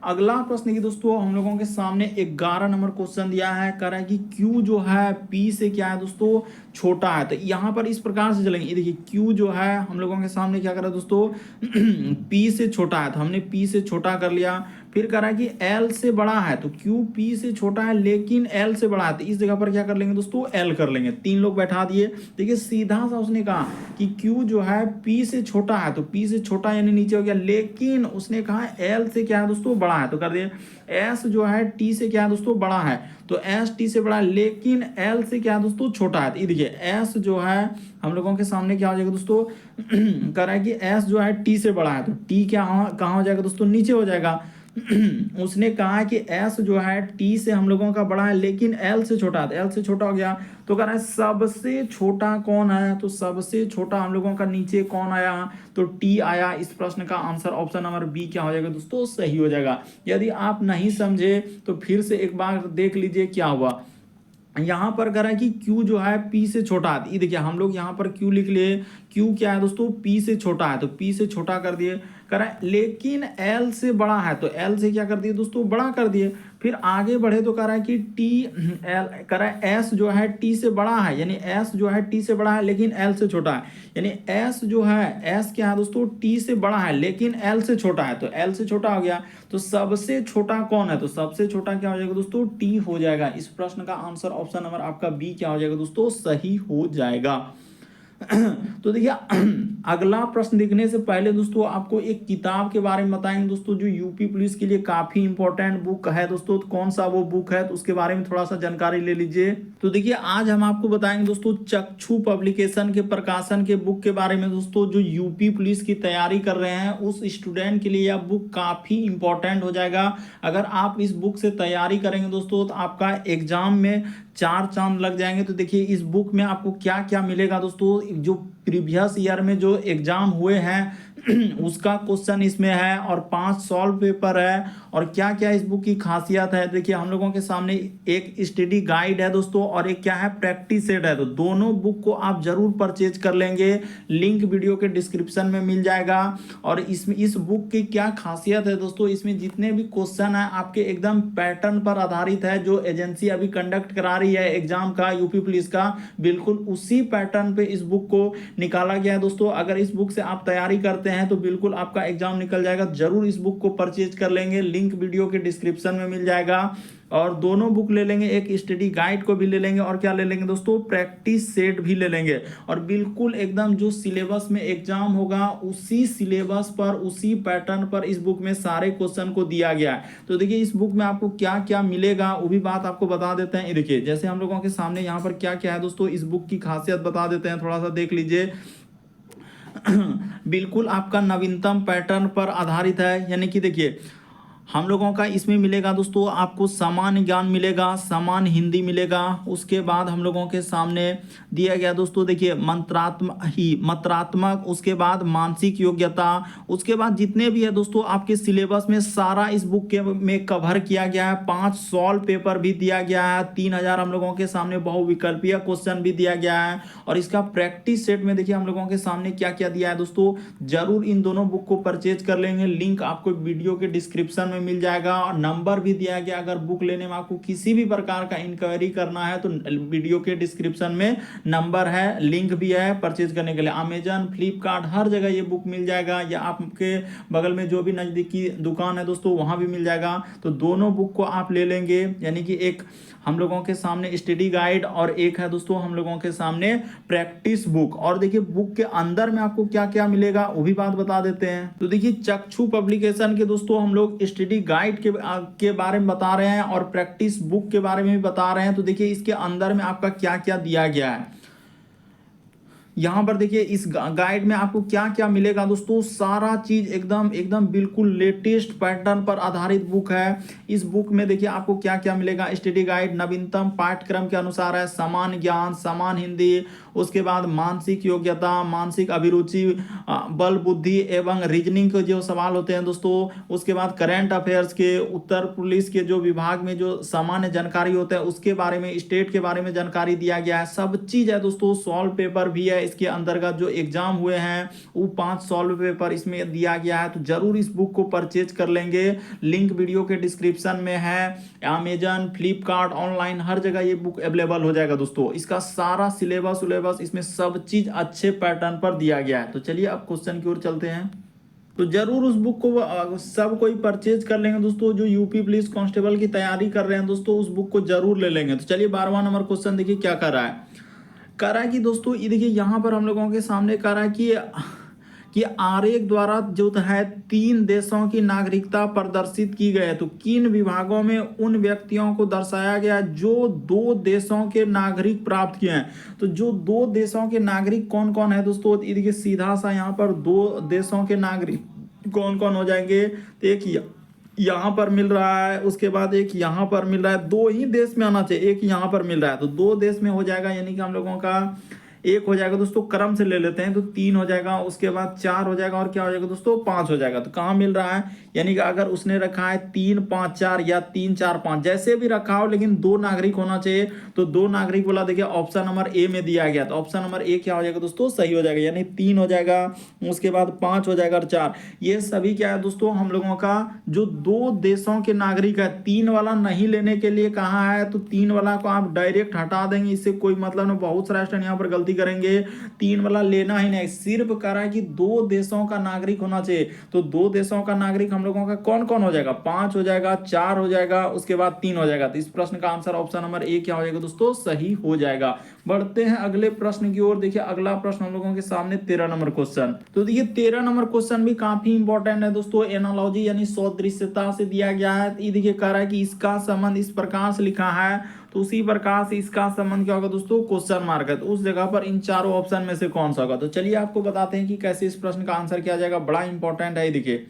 अगला प्रश्न की दोस्तों हम लोगों के सामने 11 नंबर क्वेश्चन दिया है, कह रहा है कि Q जो है P से क्या है दोस्तों छोटा है, तो यहाँ पर इस प्रकार से चलेंगे, ये देखिए Q जो है हम लोगों के सामने क्या कर रहा है दोस्तों P से छोटा है तो हमने P से छोटा कर लिया, फिर कह रहा है कि L से बड़ा है तो Q P से छोटा है लेकिन L से बड़ा है, तो इस जगह पर क्या कर लेंगे दोस्तों L कर लेंगे, 3 लोग बैठा दिए। देखिए सीधा सा उसने कहा कि Q जो है P से छोटा है तो P से छोटा यानी नीचे हो गया, लेकिन उसने कहा L से क्या है दोस्तों बड़ा है, तो कर दिए S जो है T से क्या है दोस्तों बड़ा है, तो S T से बड़ा है लेकिन L से क्या है दोस्तों छोटा है, तो ये देखिए S जो है हम लोगों के सामने क्या हो जाएगा दोस्तों कह रहा है कि S जो है T से बड़ा है तो T क्या कहाँ हो जाएगा दोस्तों नीचे हो जाएगा। उसने कहा कि S जो है T से हम लोगों का बड़ा है लेकिन L से छोटा है, L से छोटा हो गया, तो कह रहा है सबसे छोटा कौन है, तो सबसे छोटा हम लोगों का नीचे कौन आया, तो T आया। इस प्रश्न का आंसर ऑप्शन नंबर बी क्या हो जाएगा दोस्तों सही हो जाएगा। यदि आप नहीं समझे तो फिर से एक बार देख लीजिए क्या हुआ। यहाँ पर कह रहा है कि Q जो है P से छोटा है, ये देखिए हम लोग यहाँ पर Q लिख लिए, Q क्या है दोस्तों P से छोटा है तो P से छोटा कर दिए, कह रहा है लेकिन L से बड़ा है तो L से क्या कर दिए दोस्तों बड़ा कर दिए। फिर आगे बढ़े तो कह रहा है कि कह रहा है S जो है T से बड़ा है, यानी S जो है T से बड़ा है लेकिन L से छोटा है, यानी S जो है S क्या है दोस्तों T से बड़ा है लेकिन L से छोटा है, तो L से छोटा हो गया, तो सबसे छोटा कौन है, तो सबसे छोटा क्या हो जाएगा दोस्तों T हो जाएगा। इस प्रश्न का आंसर ऑप्शन नंबर आपका बी क्या हो जाएगा दोस्तों सही हो जाएगा। तो देखिए अगला प्रश्न देखने से पहले दोस्तों आपको एक किताब के बारे में बताएंगे दोस्तों जो यूपी पुलिस के लिए काफी इंपॉर्टेंट बुक है दोस्तों, तो कौन सा वो बुक है तो उसके बारे में थोड़ा सा जानकारी ले लीजिए। तो देखिए आज हम आपको बताएंगे दोस्तों चक्षु पब्लिकेशन के प्रकाशन के बुक के बारे में दोस्तों, जो यूपी पुलिस की तैयारी कर रहे हैं उस स्टूडेंट के लिए यह बुक काफी इंपॉर्टेंट हो जाएगा। अगर आप इस बुक से तैयारी करेंगे दोस्तों तो आपका एग्जाम में 4 चांद लग जाएंगे। तो देखिए इस बुक में आपको क्या क्या मिलेगा दोस्तों, जो प्रीवियस ईयर में जो एग्जाम हुए हैं उसका क्वेश्चन इसमें है और 5 सॉल्व पेपर है। और क्या क्या इस बुक की खासियत है, देखिए हम लोगों के सामने एक स्टडी गाइड है दोस्तों और एक क्या है प्रैक्टिस सेट है, तो दोनों बुक को आप जरूर परचेज कर लेंगे, लिंक वीडियो के डिस्क्रिप्शन में मिल जाएगा। और इसमें इस बुक की क्या खासियत है दोस्तों, इसमें जितने भी क्वेश्चन है आपके एकदम पैटर्न पर आधारित है, जो एजेंसी अभी कंडक्ट करा रही है एग्जाम का यूपी पुलिस का, बिल्कुल उसी पैटर्न पे इस बुक को निकाला गया है दोस्तों। अगर इस बुक से आप तैयारी करते हैं तो बिल्कुल आपका एग्जाम निकल जाएगा। जरूर इस बुक को परचेज कर लेंगे, लिंक वीडियो के डिस्क्रिप्शन में मिल जाएगा। और दोनों बुक ले लेंगे, एक स्टडी गाइड को भी ले लेंगे और क्या ले लेंगे दोस्तों प्रैक्टिस सेट भी ले लेंगे। और बिल्कुल एकदम जो सिलेबस में एग्जाम होगा उसी सिलेबस पर उसी पैटर्न पर इस बुक में सारे क्वेश्चन को दिया गया है। तो देखिए इस बुक में आपको क्या क्या मिलेगा वो भी बात आपको बता देते हैं। देखिए जैसे हम लोगों के सामने यहाँ पर क्या क्या है दोस्तों, इस बुक की खासियत बता देते हैं, थोड़ा सा देख लीजिए। बिल्कुल आपका नवीनतम पैटर्न पर आधारित है, यानी कि देखिए हम लोगों का इसमें मिलेगा दोस्तों आपको सामान्य ज्ञान मिलेगा, सामान्य हिंदी मिलेगा, उसके बाद हम लोगों के सामने दिया गया दोस्तों देखिए मात्रात्मक, उसके बाद मानसिक योग्यता, उसके बाद जितने भी है दोस्तों आपके सिलेबस में सारा इस बुक के में कवर किया गया है। 5 सॉल्व पेपर भी दिया गया है, 3000 हम लोगों के सामने बहुविकल्पीय क्वेश्चन भी दिया गया है। और इसका प्रैक्टिस सेट में देखिए हम लोगों के सामने क्या क्या दिया है दोस्तों, जरूर इन दोनों बुक को परचेज कर लेंगे, लिंक आपको वीडियो के डिस्क्रिप्शन में में मिल जाएगा और नंबर भी दिया गया। अगर बुक लेने में आपको किसी भी प्रकार का इंक्वायरी करना है तो वीडियो के डिस्क्रिप्शन में नंबर है, लिंक भी है परचेज करने के लिए। अमेजन, फ्लिपकार्ट हर जगह ये बुक मिल जाएगा, या आपके बगल में जो भी नज़दीकी दुकान है दोस्तों वहाँ भी मिल जाएगा। तो दोनों बुक को आप ले लेंगे, यानी कि एक हम लोगों के सामने स्टडी गाइड और एक है दोस्तों हम लोगों के सामने प्रैक्टिस बुक। और देखिए बुक के अंदर में आपको क्या क्या मिलेगा वो भी बात बता देते हैं। तो देखिए चक्षु पब्लिकेशन के दोस्तों हम लोग स्टडी गाइड के बारे में बता रहे हैं और प्रैक्टिस बुक के बारे में भी बता रहे हैं। तो देखिए इसके अंदर में आपका क्या क्या दिया गया है, यहाँ पर देखिए इस गाइड में आपको क्या क्या मिलेगा दोस्तों, सारा चीज एकदम एकदम बिल्कुल लेटेस्ट पैटर्न पर आधारित बुक है। इस बुक में देखिए आपको क्या क्या मिलेगा, स्टडी गाइड नवीनतम पाठ्यक्रम के अनुसार है, समान ज्ञान, समान हिंदी, उसके बाद मानसिक योग्यता, मानसिक अभिरुचि, बल बुद्धि एवं रीजनिंग के जो सवाल होते हैं दोस्तों, उसके बाद करंट अफेयर्स के, उत्तर पुलिस के जो विभाग में जो सामान्य जानकारी होता है उसके बारे में, स्टेट के बारे में जानकारी दिया गया है, सब चीज है दोस्तों। सॉल्व पेपर भी है इसके अंतर्गत, जो एग्जाम हुए हैं वो 5 सॉल्व पेपर इसमें दिया गया है। तो जरूर इस बुक को परचेज कर लेंगे, लिंक वीडियो के डिस्क्रिप्शन में है। अमेजन, फ्लिपकार्ट, ऑनलाइन हर जगह ये बुक अवेलेबल हो जाएगा दोस्तों। इसका सारा सिलेबस इसमें सब चीज अच्छे पैटर्न पर दिया गया है। तो चलिए अब क्वेश्चन की ओर चलते हैं। तो जरूर उस बुक को सब कोई परचेज कर लेंगे दोस्तों, जो यूपी पुलिस कांस्टेबल की तैयारी कर रहे हैं दोस्तों उस बुक को जरूर ले लेंगे। तो चलिए 12वां नंबर क्वेश्चन देखिए क्या कर रहा है कि दोस्तों ये देखिए यहाँ पर हम लोगों के सामने कर रहा है कि आरेख द्वारा जो है 3 देशों की नागरिकता प्रदर्शित की गई है। तो किन विभागों में उन व्यक्तियों को दर्शाया गया जो 2 देशों के नागरिक प्राप्त किए हैं। तो जो 2 देशों के नागरिक कौन कौन है दोस्तों, ये देखिए सीधा सा यहाँ पर 2 देशों के नागरिक कौन कौन हो जाएंगे। तो एक यहाँ पर मिल रहा है, उसके बाद एक यहाँ पर मिल रहा है, 2 ही देश में आना चाहिए, एक यहाँ पर मिल रहा है। तो 2 देश में हो जाएगा, यानी कि हम लोगों का एक हो जाएगा दोस्तों, क्रम से ले लेते हैं तो 3 हो जाएगा, उसके बाद 4 हो जाएगा और क्या हो जाएगा दोस्तों 5 हो जाएगा। तो कहाँ मिल रहा है, यानी कि अगर उसने रखा है 3 5 4 या 3 4 5 जैसे भी रखा हो, लेकिन 2 नागरिक होना चाहिए। तो 2 नागरिक वाला देखिए ऑप्शन नंबर ए में दिया गया। तो ऑप्शन नंबर ए क्या हो जाएगा दोस्तों, सही हो जाएगा, यानी 3 हो जाएगा, उसके बाद 5 हो जाएगा और 4। ये सभी क्या है दोस्तों हम लोगों का जो 2 देशों के नागरिक है। 3 वाला नहीं लेने के लिए कहा है, तो 3 वाला को आप डायरेक्ट हटा देंगे, इससे कोई मतलब नहीं। बहुत सारे स्टूडेंट यहाँ पर गलती करेंगे, 3 वाला लेना ही नहीं, सिर्फ करा है कि 2 देशों का नागरिक होना चाहिए। तो 2 देशों का नागरिक हम लोगों का कौन कौन हो जाएगा, 5 हो जाएगा, 4 हो जाएगा, उसके बाद 3 हो जाएगा। तो इस प्रश्न का आंसर ऑप्शन नंबर ए क्या हो जाएगा दोस्तों, सही हो जाएगा। बढ़ते हैं अगले प्रश्न की ओर। देखिए अगला प्रश्न हम लोगों के सामने 13 नंबर क्वेश्चन। तो देखिए 13 नंबर क्वेश्चन भी काफी इंपॉर्टेंट है दोस्तों। एनालॉजी यानी सदृश्यता से दिया गया है। ये देखिए कह रहा है कि इसका संबंध इस प्रकार से लिखा है, तो उसी प्रकार से इसका संबंध क्या होगा दोस्तों, क्वेश्चन मार्क है। तो उस जगह पर इन चारों ऑप्शन में से कौन सा होगा। तो चलिए आपको बताते हैं कि कैसे इस प्रश्न का आंसर किया जाएगा, बड़ा इंपॉर्टेंट है। देखिए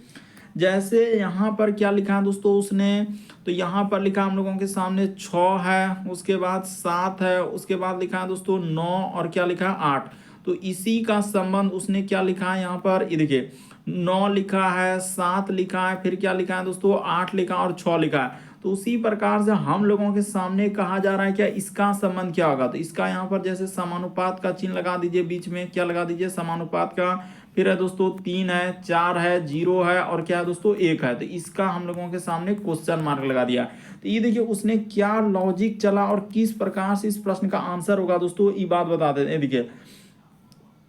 जैसे यहाँ पर क्या लिखा है दोस्तों उसने, तो यहाँ पर लिखा हम लोगों के सामने 6 है, उसके बाद 7 है, उसके बाद लिखा है दोस्तों 9 और क्या लिखा है 8। तो इसी का संबंध उसने क्या लिखा है यहाँ पर, ये देखिए 9 लिखा है, 7 लिखा है, फिर क्या लिखा है दोस्तों 8 लिखा और 6 लिखा है। तो उसी प्रकार से हम लोगों के सामने कहा जा रहा है क्या इसका संबंध क्या होगा। तो इसका यहाँ पर जैसे समानुपात का चिन्ह लगा दीजिए, बीच में क्या लगा दीजिए समानुपात का, फिर है दोस्तों 3 है, 4 है, 0 है और क्या है दोस्तों 1 है। तो इसका हम लोगों के सामने क्वेश्चन मार्क लगा दिया। तो ये देखिए उसने क्या लॉजिक चला और किस प्रकार से इस प्रश्न का आंसर होगा दोस्तों, ये बात बता देते हैं। देखिए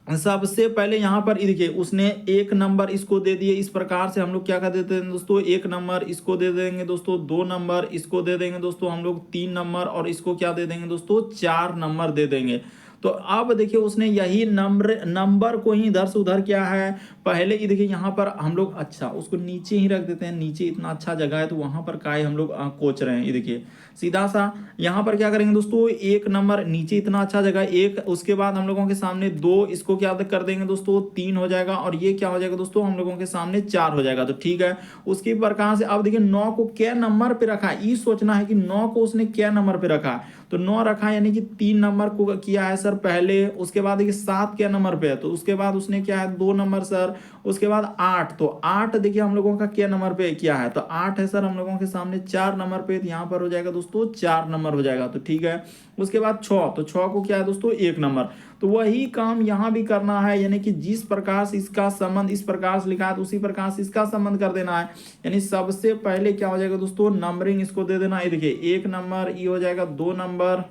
सबसे पहले यहाँ पर देखिए उसने 1 नंबर इसको दे दिए। इस प्रकार से हम लोग क्या कर देते हैं दोस्तों, 1 नंबर इसको दे देंगे दोस्तों, 2 नंबर इसको दे देंगे दोस्तों हम लोग, 3 नंबर और इसको क्या दे देंगे दोस्तों 4 नंबर दे देंगे। तो अब देखिए उसने यही नंबर को ही इधर से उधर किया है। पहले ये देखिए यहाँ पर हम लोग अच्छा उसको नीचे ही रख देते हैं, नीचे इतना अच्छा जगह है तो वहां पर काय हम लोग कोच रहे हैं। ये देखिए सीधा सा यहाँ पर क्या करेंगे दोस्तों, 1 नंबर नीचे इतना अच्छा जगह 1, उसके बाद हम लोगों के सामने 2, इसको क्या कर देंगे दोस्तों 3 हो जाएगा और ये क्या हो जाएगा दोस्तों हम लोगों के सामने 4 हो जाएगा। तो ठीक है, उसके प्रकार से अब देखिए 9 को क्या नंबर पे रखा है, ये सोचना है कि 9 को उसने क्या नंबर पे रखा। तो 9 रखा यानी कि 3 नंबर को किया है सर पहले, उसके बाद देखिए 7 क्या नंबर पे है, तो उसके बाद उसने क्या है 2 नंबर सर, उसके बाद 8, तो 8 देखिए हम लोगों का क्या नंबर पे क्या है, तो 8 है सर हम लोगों के सामने 4 नंबर पे, तो यहाँ पर हो जाएगा दोस्तों 4 नंबर हो जाएगा, तो ठीक है। उसके बाद 6, तो 6 को क्या है दोस्तों 1 नंबर, तो वही काम यहाँ भी करना है, यानी कि जिस प्रकार से इसका संबंध इस प्रकार से लिखा है तो उसी प्रकार से इसका संबंध कर देना है। यानी सबसे पहले क्या हो जाएगा दोस्तों, नंबरिंग इसको दे देना है, देखिए 1 नंबर, ये हो जाएगा 2 नंबर,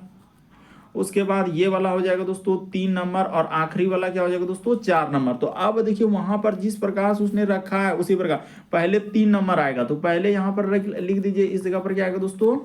उसके बाद ये वाला हो जाएगा दोस्तों 3 नंबर, और आखिरी वाला क्या हो जाएगा दोस्तों 4 नंबर। तो अब देखिए वहां पर जिस प्रकार से उसने रखा है उसी प्रकार पहले 3 नंबर आएगा, तो पहले यहां पर लिख दीजिए, इस जगह पर क्या आएगा दोस्तों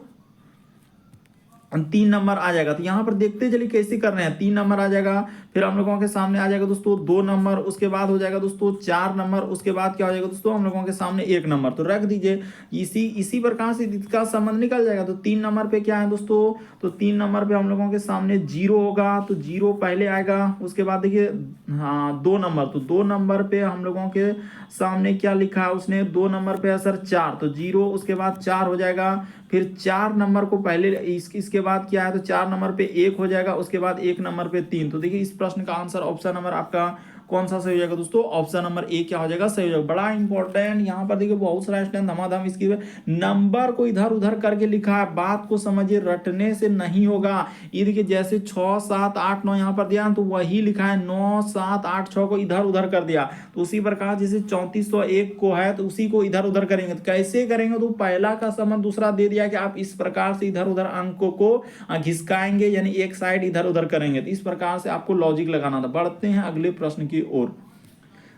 3 नंबर आ जाएगा। तो यहाँ पर देखते चलिए कैसे कर रहे हैं, 3 नंबर आ जाएगा, फिर हम लोगों के सामने आ जाएगा दोस्तों 2 नंबर, उसके बाद हो जाएगा दोस्तों 4 नंबर, उसके बाद क्या हो जाएगा दोस्तों हम लोगों के सामने 1 नंबर, तो रख दीजिए। इसी प्रकार से इसका संबंध निकल जाएगा। तो 3 नंबर पे क्या है दोस्तों, तो 3 नंबर पे हम लोगों के सामने 0 होगा, तो 0 पहले आएगा, उसके बाद देखिए हाँ 2 नंबर, तो 2 नंबर पे हम लोगों के सामने क्या लिखा है उसने, 2 नंबर पे है सर 4, तो 0 उसके बाद 4 हो जाएगा, फिर 4 नंबर को पहले इसके बाद क्या है, तो 4 नंबर पे 1 हो जाएगा, उसके बाद 1 नंबर पे 3। तो देखिए इस प्रश्न का आंसर ऑप्शन नंबर आपका कौन सा सही हो जाएगा दोस्तों, ऑप्शन नंबर ए क्या हो जाएगा, सही हो जाएगा। बड़ा इंपॉर्टेंट यहाँ पर देखिए बहुत सारा स्टैंड धमाधम इसकी नंबर को इधर उधर करके लिखा है, बात को समझिए, रटने से नहीं होगा। ये देखिए जैसे 6 7 8 9 यहाँ पर दिया तो वही लिखा है, 9 7 8 6 को इधर उधर कर दिया, तो उसी प्रकार जैसे 3401 को है तो उसी को इधर उधर करेंगे, तो कैसे करेंगे, तो पहला का संबंध दूसरा दे दिया कि आप इस प्रकार से इधर उधर अंकों को घिसकाएंगे, यानी एक साइड इधर उधर करेंगे, तो इस प्रकार से आपको लॉजिक लगाना था। बढ़ते हैं अगले प्रश्न की ओर।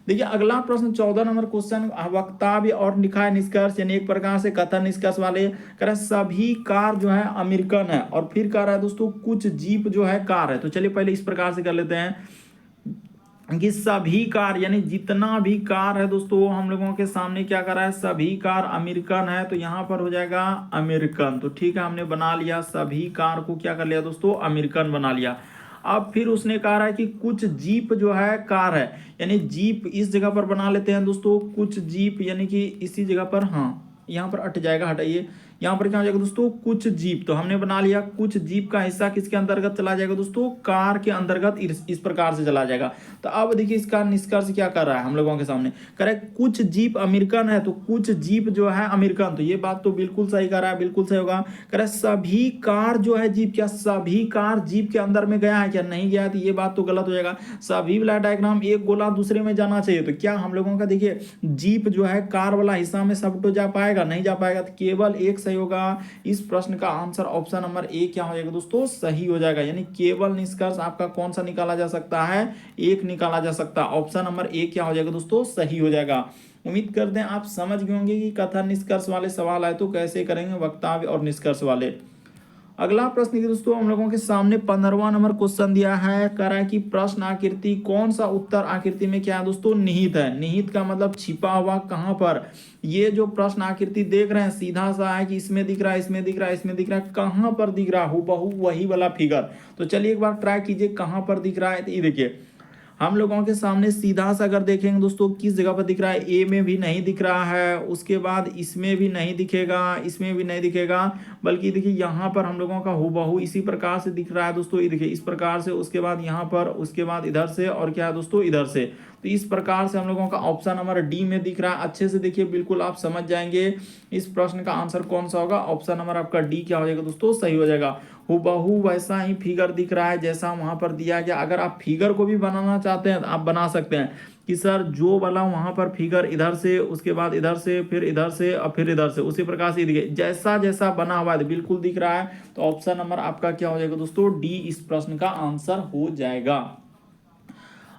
देखिए अगला प्रश्न 14 नंबर क्वेश्चन, वक्तव्य और निकाय निष्कर्ष, यानी एक प्रकार से कथन निष्कर्ष वाले, कह रहा है सभी कार जो है अमेरिकन है, और फिर कह रहा है दोस्तों कुछ जीप जो है कार है। तो चलिए पहले इस प्रकार से कर लेते हैं कि सभी कार यानी जितना भी कार है दोस्तों हम लोगों के सामने क्या कर रहा है, सभी कार अमेरिकन है, तो यहाँ पर हो जाएगा अमेरिकन, तो ठीक है हमने बना लिया, सभी कार को क्या कर लिया दोस्तों अमेरिकन बना लिया। अब फिर उसने कहा है कि कुछ जीप जो है कार है, यानी जीप इस जगह पर बना लेते हैं दोस्तों, कुछ जीप यानी कि इसी जगह पर, हाँ यहाँ पर अट जाएगा, हटाइए, यहाँ पर क्या हो जाएगा दोस्तों कुछ जीप, तो हमने बना लिया कुछ जीप का हिस्सा किसके अंतर्गत चला जाएगा दोस्तों, कार के अंतर्गत इस प्रकार से चला जाएगा। तो अब देखिए इसका निष्कर्ष क्या कर रहा है हम लोगों के सामने, कह रहा है कुछ जीप अमेरिकन है, तो कुछ जीप जो है अमेरिकन, तो ये बात तो बिल्कुल सही कर रहा है, बिल्कुल सही होगा। कह रहा है सभी कार जो है जीप, क्या सभी कार जीप के अंदर में गया है, क्या नहीं गया है, तो ये बात तो गलत हो जाएगा। सभी वाला डायग्राम एक गोला दूसरे में जाना चाहिए, तो क्या हम लोगों का देखिए जीप जो है कार वाला हिस्सा में सब तो जा पाएगा, नहीं जा पाएगा, तो केवल एक सही होगा। इस प्रश्न का आंसर ऑप्शन नंबर ए क्या हो जाएगा दोस्तों, सही हो जाएगा। यानी केवल निष्कर्ष आपका कौन सा निकाला जा सकता है, एक निकाला जा सकता है, ऑप्शन नंबर ए क्या हो जाएगा दोस्तों, सही हो जाएगा। उम्मीद करते हैं आप समझ गए होंगे कि कथन निष्कर्ष वाले सवाल आए तो कैसे करेंगे, वक्तव्य और निष्कर्ष वाले। अगला प्रश्न दोस्तों हम लोगों के सामने 15वां नंबर क्वेश्चन दिया है, कह रहा है कि प्रश्न आकृति कौन सा उत्तर आकृति में क्या है दोस्तों, निहित है। निहित का मतलब छिपा हुआ, कहां पर, ये जो प्रश्न आकृति देख रहे हैं सीधा सा है कि इसमें दिख रहा है, इसमें दिख रहा है, इसमें दिख रहा है, कहां पर दिख रहा है, हूबहू वही वाला फिगर। तो चलिए एक बार ट्राई कीजिए कहां पर दिख रहा है, तो ये देखिए हम लोगों के सामने सीधा सा अगर देखेंगे दोस्तों किस जगह पर दिख रहा है, ए में भी नहीं दिख रहा है, उसके बाद इसमें भी नहीं दिखेगा, इसमें भी नहीं दिखेगा, बल्कि देखिए यहाँ पर हम लोगों का हूबहू इसी प्रकार से दिख रहा है दोस्तों, ये देखिए इस प्रकार से, उसके बाद यहाँ पर, उसके बाद इधर से, और क्या है दोस्तों इधर से। तो इस प्रकार से हम लोगों का ऑप्शन नंबर डी में दिख रहा है। अच्छे से देखिए बिल्कुल आप समझ जाएंगे इस प्रश्न का आंसर कौन सा होगा, ऑप्शन नंबर आपका डी क्या हो जाएगा दोस्तों, सही हो जाएगा। हूबहू वैसा ही फिगर दिख रहा है जैसा वहां पर दिया गया। अगर आप फिगर को भी बनाना चाहते हैं तो आप बना सकते हैं कि सर जो वाला वहां पर फिगर इधर से, उसके बाद इधर से, फिर इधर से और फिर इधर से, उसी प्रकार से देखिए जैसा जैसा बना हुआ है बिल्कुल दिख रहा है। तो ऑप्शन नंबर आपका क्या हो जाएगा दोस्तों, डी इस प्रश्न का आंसर हो जाएगा।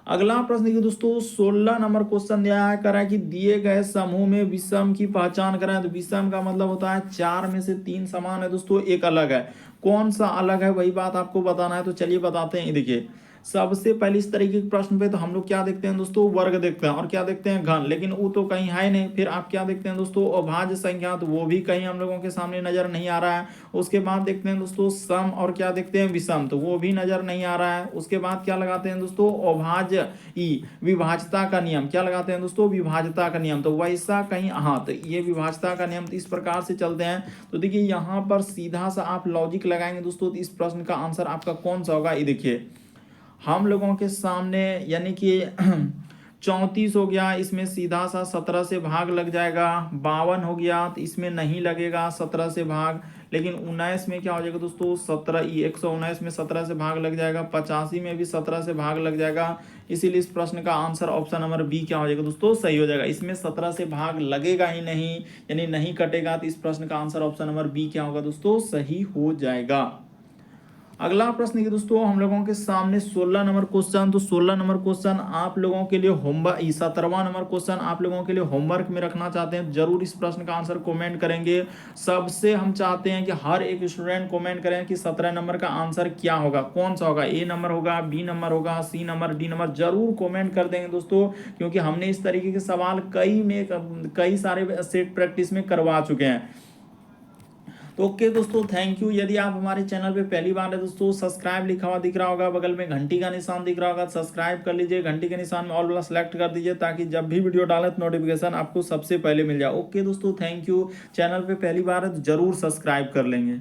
अगला प्रश्न देखिए दोस्तों 16 नंबर क्वेश्चन दिया है, कह रहा है कि दिए गए समूह में विषम की पहचान करें। तो विषम का मतलब होता है 4 में से 3 समान है दोस्तों, एक अलग है। कौन सा अलग है वही बात आपको बताना है, तो चलिए बताते हैं। देखिए सबसे पहले इस तरीके के प्रश्न पे तो हम लोग क्या देखते हैं दोस्तों, वर्ग देखते हैं, और क्या देखते हैं घन, लेकिन वो तो कहीं है नहीं। फिर आप क्या देखते हैं दोस्तों, अभाज्य संख्या, तो वो भी कहीं हम लोगों के सामने नजर नहीं आ रहा है। उसके बाद देखते हैं दोस्तों सम, और क्या देखते हैं विषम, तो वो भी नजर नहीं आ रहा है। उसके बाद क्या लगाते हैं दोस्तों, अभाज्य ई, विभाज्यता का नियम, क्या लगाते हैं दोस्तों, विभाज्यता का नियम, तो वैसा कहीं, हाँ तो ये विभाज्यता का नियम, तो इस प्रकार से चलते हैं। तो देखिए यहाँ पर सीधा सा आप लॉजिक लगाएंगे दोस्तों, तो इस प्रश्न का आंसर आपका कौन सा होगा, ये देखिए हम लोगों के सामने यानी कि 34 हो गया, इसमें सीधा सा 17 से भाग लग जाएगा। 52 हो गया तो इसमें नहीं लगेगा 17 से भाग। लेकिन 19 में क्या हो जाएगा दोस्तों, 119 में 17 से भाग लग जाएगा। 85 में भी 17 से भाग लग जाएगा। इसीलिए इस प्रश्न का आंसर ऑप्शन नंबर बी क्या हो जाएगा दोस्तों, सही हो जाएगा। इसमें 17 से भाग लगेगा ही नहीं, यानी नहीं कटेगा, तो इस प्रश्न का आंसर ऑप्शन नंबर बी क्या होगा दोस्तों, सही हो जाएगा। अगला प्रश्न है दोस्तों हम लोगों के सामने 16 नंबर क्वेश्चन। तो 16 नंबर क्वेश्चन आप लोगों के लिए होमवर्क, 17वां नंबर क्वेश्चन आप लोगों के लिए होमवर्क में रखना चाहते हैं। जरूर इस प्रश्न का आंसर कमेंट करेंगे। सबसे हम चाहते हैं कि हर एक स्टूडेंट कमेंट करें कि 17 नंबर का आंसर क्या होगा, कौन सा होगा, ए नंबर होगा, बी नंबर होगा, सी नंबर, डी नंबर। जरूर कमेंट कर देंगे दोस्तों, क्योंकि हमने इस तरीके के सवाल कई सारे सेट प्रैक्टिस में करवा चुके हैं। तो ओके दोस्तों, थैंक यू। यदि आप हमारे चैनल पे पहली बार है दोस्तों, सब्सक्राइब लिखा हुआ दिख रहा होगा, बगल में घंटी का निशान दिख रहा होगा, सब्सक्राइब कर लीजिए। घंटी के निशान में ऑल वाला सेलेक्ट कर दीजिए, ताकि जब भी वीडियो डालें तो नोटिफिकेशन आपको सबसे पहले मिल जाए। ओके दोस्तों, थैंक यू। चैनल पे पहली बार है तो जरूर सब्सक्राइब कर लेंगे।